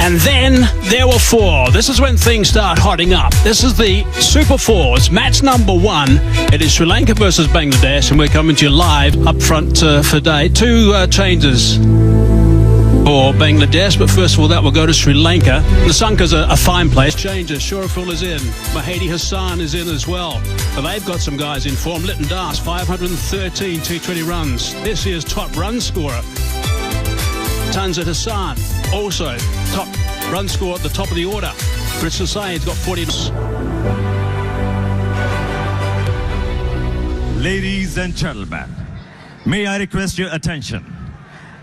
And then there were four. This is when things start hotting up. This is the Super Fours, match number one. It is Sri Lanka versus Bangladesh, and we're coming to you live up front for day. Two changes for Bangladesh, but first of all, that will go to Sri Lanka. Lanka's a fine place. Changes. Shuraful is in. Mahdi Hassan is in as well. But they've got some guys in form. Litton Das, 513 T20 runs. This year's top run scorer. Tanzit Hassan, also top run scorer at the top of the order. Chris Said's got 40. Ladies and gentlemen, may I request your attention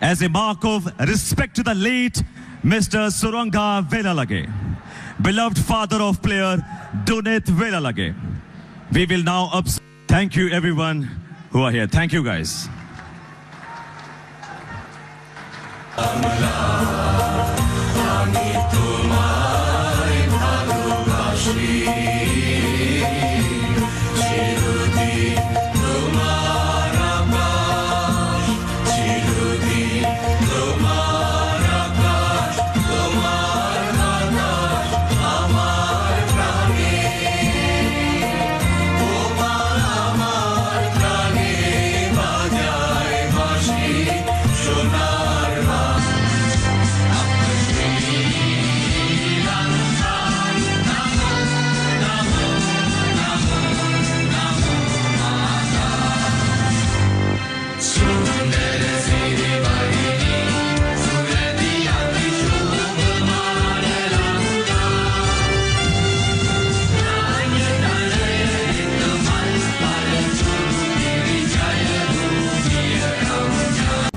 as a mark of respect to the late Mr. Srilnka Velalage, beloved father of player Dunit Velalage. We will now thank you everyone who are here. Thank you guys.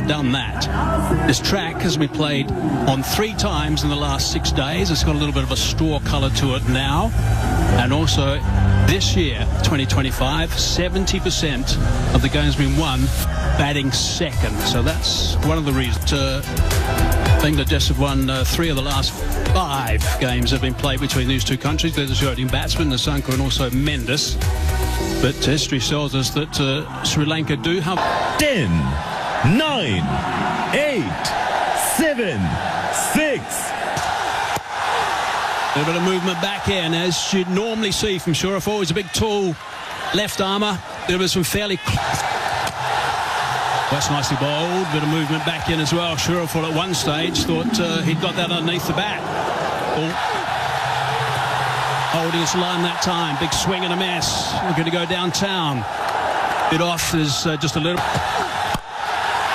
Done that. This track has been played on 3 times in the last 6 days. It's got a little bit of a straw colour to it now. And also this year, 2025, 70% of the games been won batting second. So that's one of the reasons. Bangladesh have won 3 of the last 5 games that have been played between these two countries. They're the shooting batsmen, Nasanka and also Mendes. But history tells us that Sri Lanka do have 10, 9, 8, 7, 6. A bit of movement back in, as you'd normally see from Shuraful. He's a big, tall left armour. There was some fairly... That's nicely bowled. Bit of movement back in as well. Shuraful at one stage thought he'd got that underneath the bat. Holding his line that time. Big swing and a miss. We're going to go downtown. Bit off. There's just a little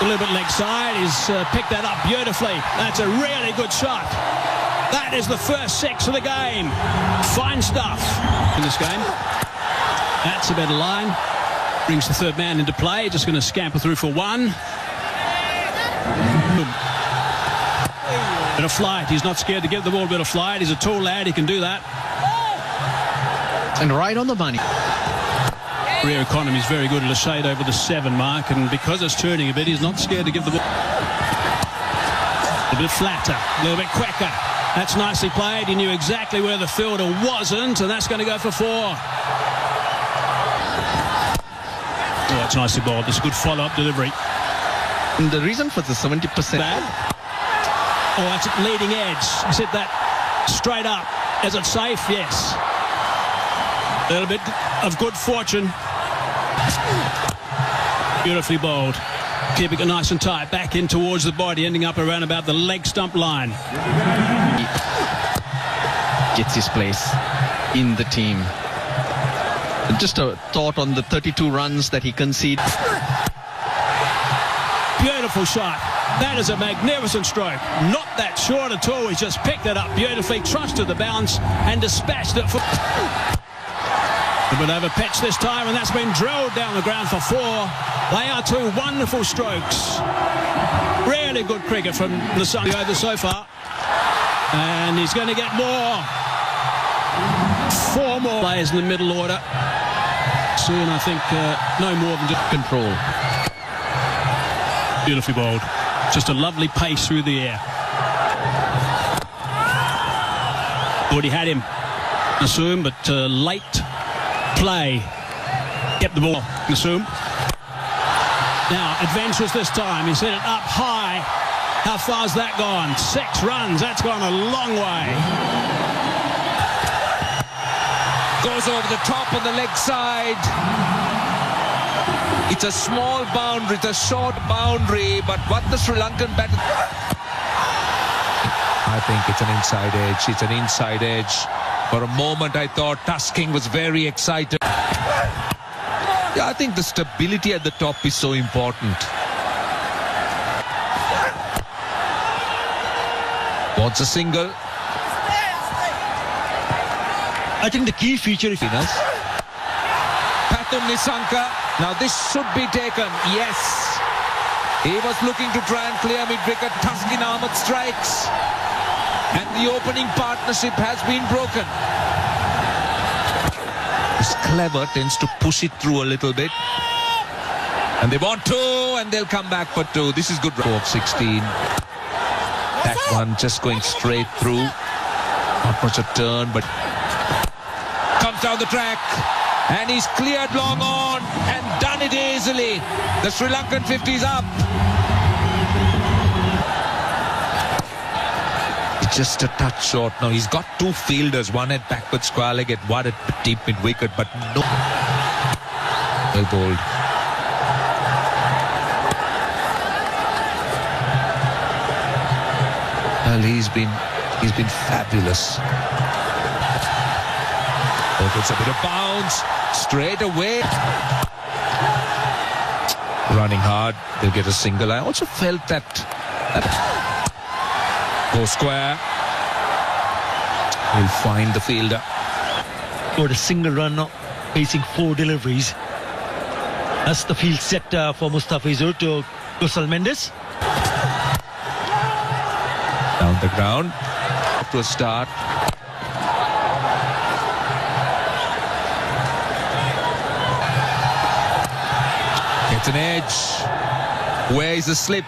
bit leg side. He's picked that up beautifully. That's a really good shot. That is the first 6 of the game. Fine stuff in this game. That's a better line. Brings the third man into play. Just going to scamper through for 1. Bit of flight. He's not scared to give the ball a bit of flight. He's a tall lad. He can do that. And right on the money. Rear economy is very good at a shade over the 7 mark, and because it's turning a bit, he's not scared to give the ball. A bit flatter, a little bit quicker. That's nicely played. He knew exactly where the fielder wasn't, and that's going to go for 4. Oh, it's nicely bowled. It's a good follow-up delivery. And the reason for the 70%... Bad. Oh, that's leading edge. He said that straight up. Is it safe? Yes. A little bit of good fortune. Beautifully bowled. Keeping it nice and tight. Back in towards the body, ending up around about the leg stump line. Gets his place in the team. Just a thought on the 32 runs that he conceded. Beautiful shot. That is a magnificent stroke. Not that short at all. He's just picked it up beautifully, trusted the bounce, and dispatched it for... A bit over pitch this time, and that's been drilled down the ground for 4. They are 2 wonderful strokes. Really good cricket from Nasanka over so far. And he's going to get more. 4 more players in the middle order. Soon, I think, no more than just control. Beautifully bowled. Just a lovely pace through the air. Thought he had him, Nasoom, but late play. Kept the ball, Nasoom. Now, adventurous this time. He's hit it up high. How far's that gone? 6 runs. That's gone a long way. Goes over the top on the leg side. It's a small boundary, it's a short boundary, but what the Sri Lankan batter... I think it's an inside edge. It's an inside edge. For a moment, I thought Tusking was very excited. Yeah, I think the stability at the top is so important. Wants a single. I think the key feature is Venus. Pathum Nisanka. Now this should be taken. Yes. He was looking to try and clear mid-wicket. Tuskin Ahmed strikes. And the opening partnership has been broken. He's clever, tends to push it through a little bit. And they want 2, and they'll come back for 2. This is good. 4-16. That one just going straight through. Not much a turn, but Comes down the track. And he's cleared long on and done it easily. The Sri Lankan 50 is up. it's just a touch short. Now he's got 2 fielders, one at backward square leg and one at deep mid wicket, but no. Well bowled. Well, he's been fabulous. Oh, gets a bit of bounce straight away. Running hard, they'll get a single. I also felt that go square. He'll find the fielder. Got a single run now, facing 4 deliveries. That's the field set for Mustafizur to Kusal Mendes. Down the ground. Off to a start. Gets an edge. Where is the slip?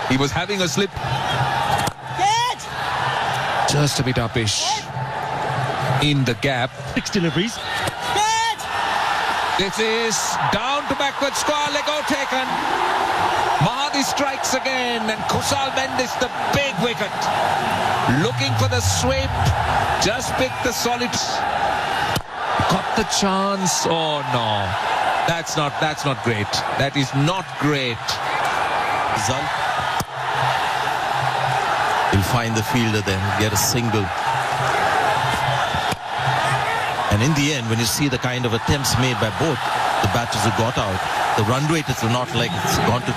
He was having a slip. Just a bit uppish. In the gap. 6 deliveries. This is down to backward square, Lego taken. Mahadi strikes again, and Kusal Mendes the big wicket. Looking for the sweep, just picked the solid. Got the chance. Oh no. That's not great. That is not great. Zal. He'll find the fielder then, get a single. And in the end, when you see the kind of attempts made by both the batters who got out, the run rate is not like it's gone to...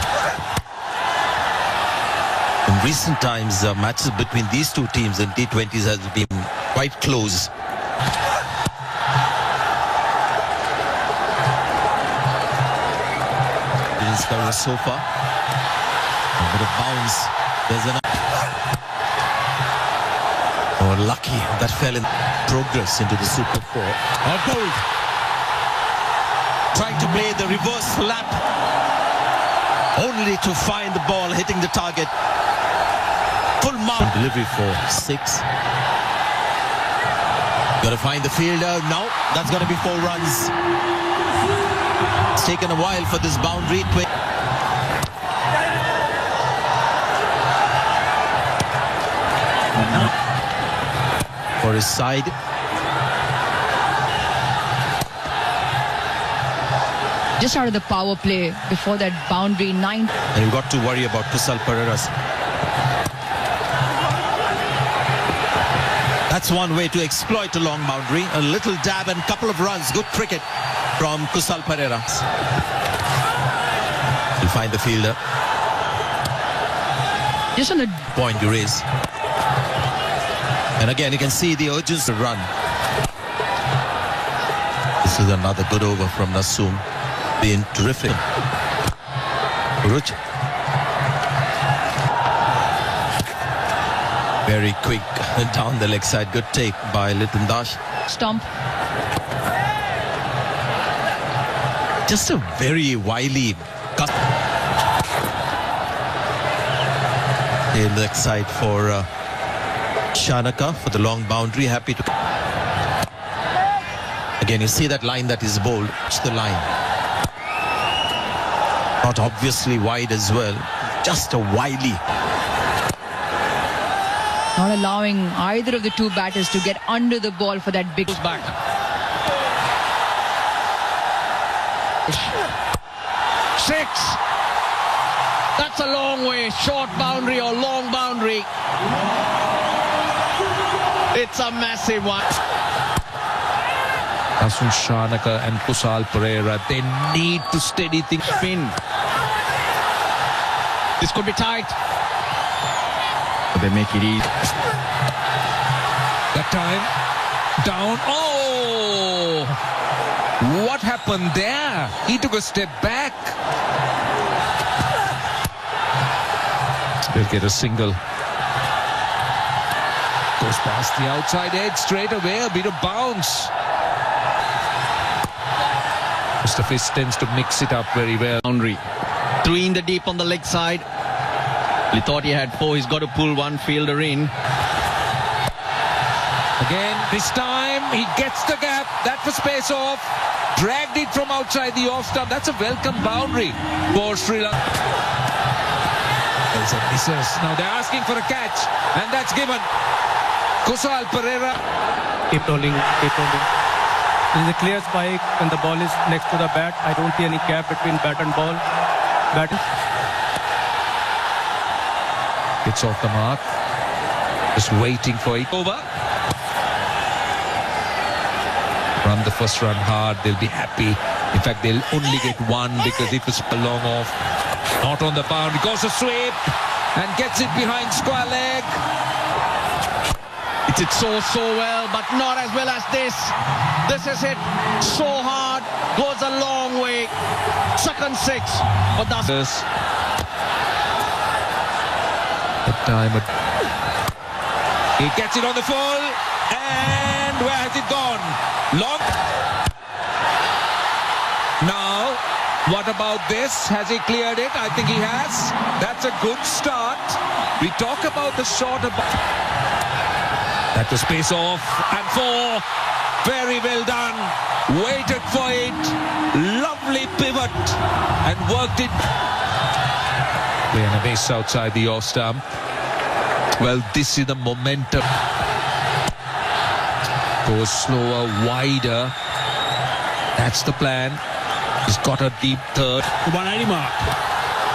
In recent times, matches between these two teams in T20s has been quite close. Didn't score so far. A bit of bounce. There's an... Oh, lucky that fell in progress into the Super 4. Oh, goal! Trying to play the reverse lap, only to find the ball hitting the target. Full mark delivery for 6. Got to find the fielder. No, that's going to be 4 runs. It's taken a while for this boundary. For his side. Just out of the power play before that boundary 9. And you've got to worry about Kusal Pereira's. That's one way to exploit a long boundary. A little dab and couple of runs. Good cricket from Kusal Pereira. He'll find the fielder. Just on the Point you raise. And again, you can see the urgency to run. This is another good over from Nasoom. Being terrific. Uruj. Very quick down the leg side. Good take by Liton Dash. stump. Just a very wily in the leg side for Shanaka for the long boundary. Happy to... Again, you see that line that is bowled. It's the line. Not obviously wide as well. Just a wily. Not allowing either of the two batters to get under the ball for that big Back. 6. That's a long way. Short boundary or long boundary. It's a massive one. Srilnka and Kusal Pereira, they need to steady things. Spin. This could be tight. But they make it easy. That time, down. Oh! What happened there? He took a step back. They'll get a single. Goes past the outside edge straight away. A bit of bounce. Mr. Fish tends to mix it up very well. Boundary. 3 in the deep on the leg side. He thought he had 4. He's got to pull one fielder in. Again, this time he gets the gap. That was space off. Dragged it from outside the off stump. That's a welcome boundary for Sri Lanka. There's a misses. Now they're asking for a catch, and that's given. Kusal Pereira. Keep rolling, keep rolling. This is a clear spike when the ball is next to the bat. I don't see any gap between bat and ball. Bat. It's off the mark. Just waiting for it. Over. Run the first run hard. They'll be happy. In fact, they'll only get 1 because it was long off. Not on the boundary. Goes a sweep and gets it behind square leg. It's hit so well, but not as well as this. This is hit so hard. Goes a long way. Second 6. But that's... Time he gets it on the full, and where has it gone? Long. Now, what about this? Has he cleared it? I think he has. That's a good start. We talk about the shorter. That was space off, and 4. Very well done. Waited for it. Lovely pivot, and worked it. Playing a base outside the off stump. Well, this is the momentum. Goes slower, wider. That's the plan. He's got a deep third. The 180 mark.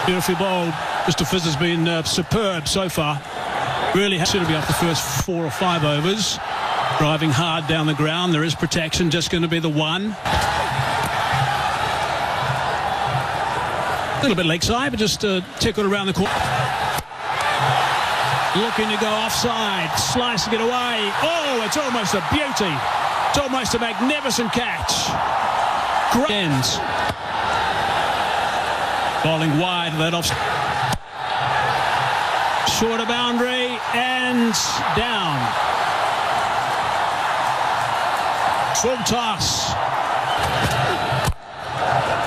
Beautifully bowled. Mr. Fizz has been superb so far. Really should be off the first 4 or 5 overs. Driving hard down the ground. There is protection. Just going to be the 1. A little bit leg side, but just tickled around the corner. Looking to go offside, slicing it away. Oh, it's almost a beauty. It's almost a magnificent catch. Great ends. Bowling wide, that off. Shorter boundary and down. Full toss.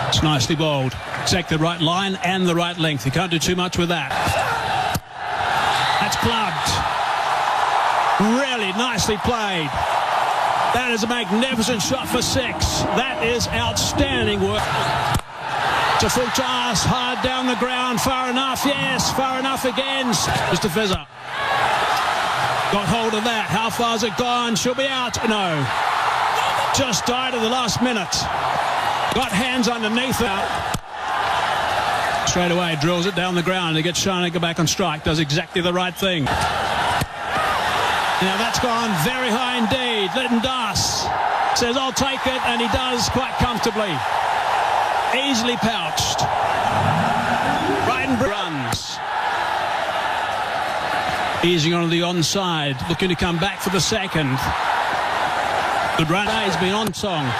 It's nicely bowled. Exactly the right line and the right length. You can't do too much with that. That's plugged. Really nicely played. That is a magnificent shot for 6. That is outstanding work. It's a full toss, hard down the ground, far enough, yes, far enough again. Mr. Fizzer got hold of that. How far's it gone? She'll be out. No. Just died at the last minute. Got hands underneath her. Straight away, drills it down the ground. He gets Srilnka back on strike. Does exactly the right thing. Now that's gone very high indeed. Lytton Das says, I'll take it, and he does quite comfortably. Easily pouched. Brighton runs. Easing on the onside. Looking to come back for the second. Good run. He's been on song.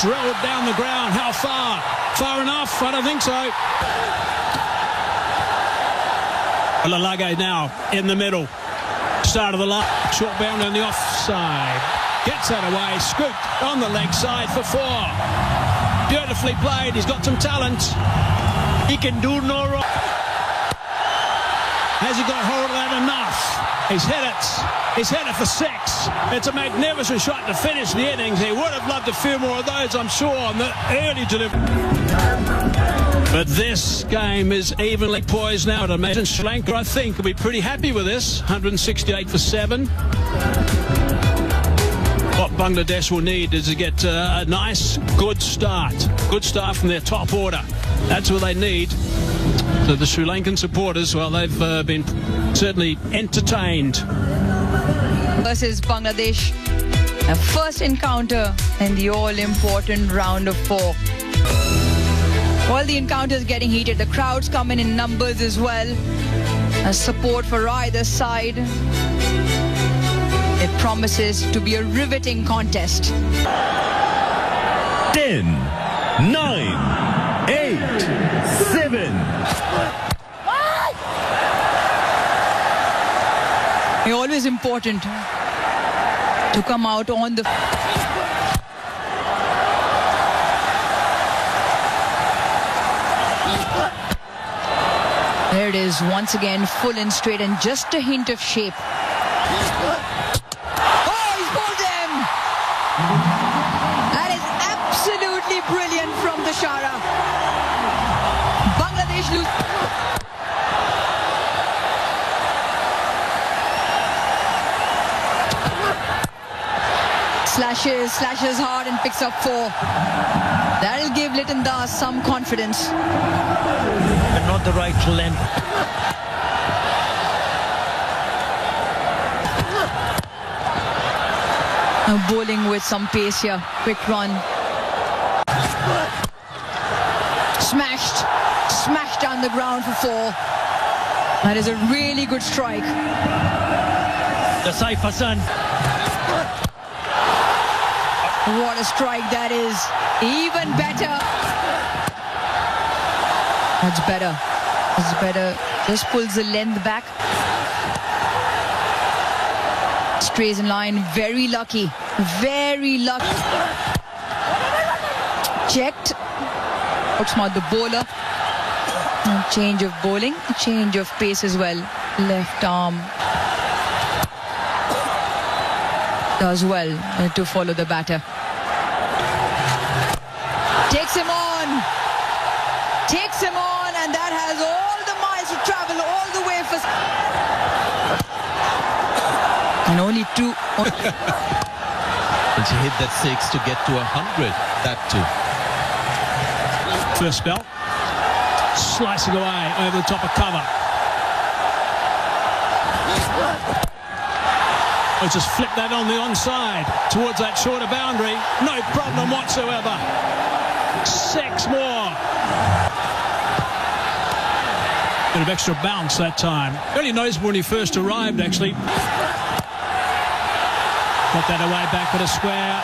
Drilled down the ground. How far? Far enough? I don't think so. Lalage now in the middle. Start of the line. Short bound on the offside. Gets that away. Scooped on the leg side for 4. Beautifully played. He's got some talent. He can do no wrong. Has he got hold of that enough? He's hit it. He's hit it for 6. It's a magnificent shot to finish the innings. He would have loved a few more of those, I'm sure, on the early delivery. But this game is evenly poised now. I'd imagine Sri Lanka, I think, will be pretty happy with this. 168 for 7. What Bangladesh will need is to get a nice, good start. Good start from their top order. That's what they need. So the Sri Lankan supporters, well, they've been certainly entertained. Versus Bangladesh. A first encounter in the all-important round of 4. All the encounters getting heated. The crowds come in numbers as well. As support for either side. It promises to be a riveting contest. 10, 9, 8, 7. It's always important to come out on the... There it is, once again, full and straight and just a hint of shape. Oh, he's pulled him! That is absolutely brilliant from the Shara. Bangladesh lose... Slashes hard and picks up 4. That'll give Litton Das some confidence. But not the right length. Now bowling with some pace here. Quick run. Smashed down the ground for 4. That is a really good strike. The Saif Hassan. What a strike that is. Even better. That's better. That's better. Just pulls the length back. Strays in line. Very lucky. Very lucky. Checked. Outsmart the bowler. And change of bowling. Change of pace as well. Left arm. Does well to follow the batter. Takes him on, and that has all the miles to travel all the way for... And only 2... And she hit that 6 to get to 100, that too. First spell, slicing away over the top of cover. Oh, just flip that on the onside towards that shorter boundary. No problem whatsoever. 6 more. Bit of extra bounce that time. Only noticeable when he first arrived, actually. Got that away back with a square.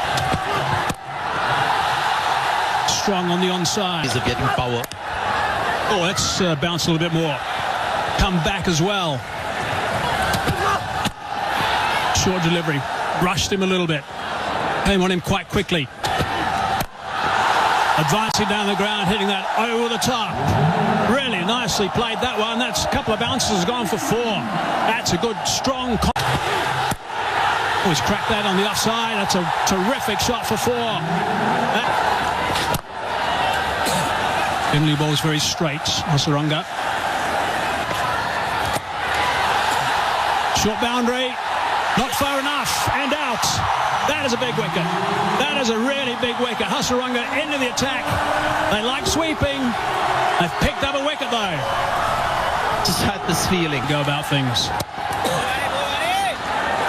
Strong on the onside. Of getting power. Oh, that's bounced a little bit more. Come back as well. Short delivery. Rushed him a little bit. Came on him quite quickly. Advancing down the ground, hitting that over the top. Really nicely played that one. That's a couple of bounces gone for 4. That's a good, strong... Oh, he's cracked that on the offside. That's a terrific shot for 4. Finley bowls very straight. Hasaranga. Short boundary. Not far enough. And out. That is a big wicket. That is a really big wicket. Hasaranga into the attack. They like sweeping. They've picked up a wicket though. Just had this feeling. Go about things.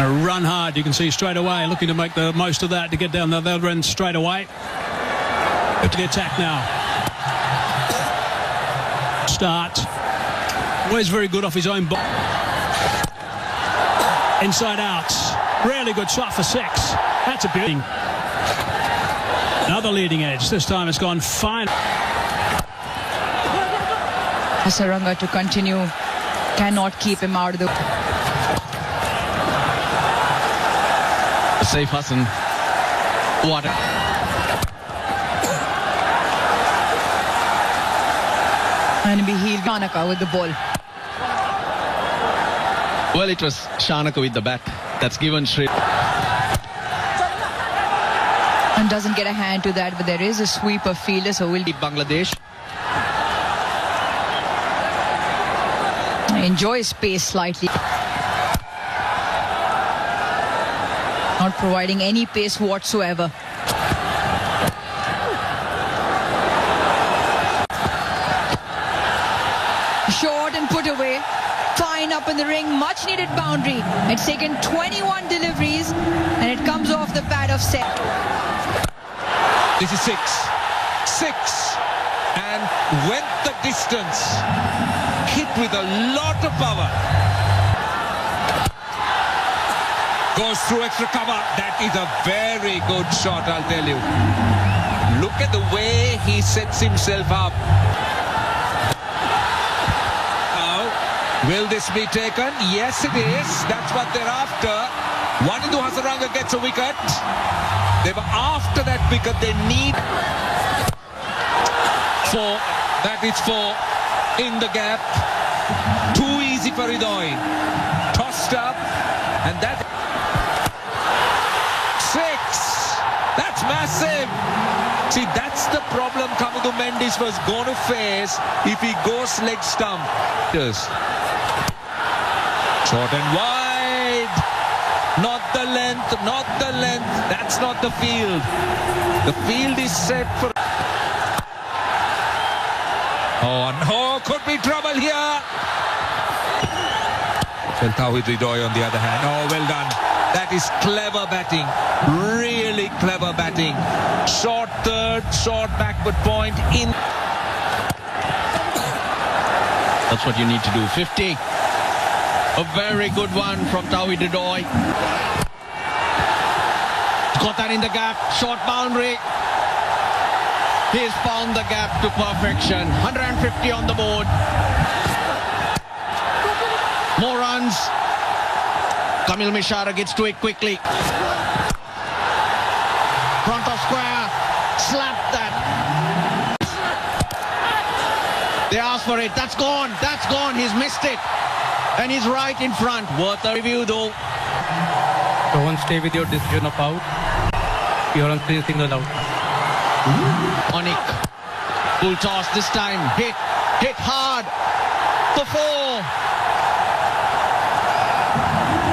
A run hard, you can see straight away, looking to make the most of that to get down the other end straight away. Go to the attack now. Start. Always very good off his own ball. Inside out. Really good shot for 6. That's a beauty. Another leading edge. This time it's gone fine. Hasaranga to continue. Cannot keep him out of the... Saif Hassan. What? And be healed. Shanaka with the ball. Well, it was Shanaka with the bat. That's given Sri. And doesn't get a hand to that, but there is a sweep of fielder, so will... Bangladesh. Enjoy space slightly. Not providing any pace whatsoever. Short and put away. Fine up in the ring. Much needed boundary. It's taken 21 deliveries and it comes off the bat of Seth. This is 6. And went the distance. Hit with a lot of power. Goes through extra cover. That is a very good shot, I'll tell you. Look at the way he sets himself up. Now, will this be taken? Yes, it is. That's what they're after. Wanindu Hasaranga gets a wicket. They were after that wicket. They need... That is 4 in the gap. Too easy for Hridoy. Tossed up. And that... 6. That's massive. See, that's the problem Kamudu Mendes was going to face if he goes leg stump. Short and wide. Not the length. That's not the field. The field is set for... Oh, no, could be trouble here. Well, Tawhid Hridoy on the other hand. Oh, well done. That is clever batting. Really clever batting. Short third, short backward point in. That's what you need to do. 50. A very good one from Tawhid Hridoy. Got that in the gap. Short boundary. He's found the gap to perfection. 150 on the board. More runs. Kamil Mishara gets to it quickly. Front of square. Slap that. They asked for it. That's gone. He's missed it. And he's right in front. Worth a review though. Don't stay with your decision of out. You're on 3 single out. Onik. Full toss this time. Hit hard. For 4.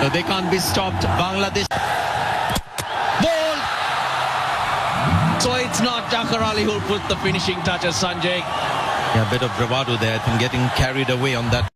No, they can't be stopped. Bangladesh. Ball. So it's not Jafar Ali who'll put the finishing touches, Sanjay. Yeah, a bit of bravado there. I think getting carried away on that.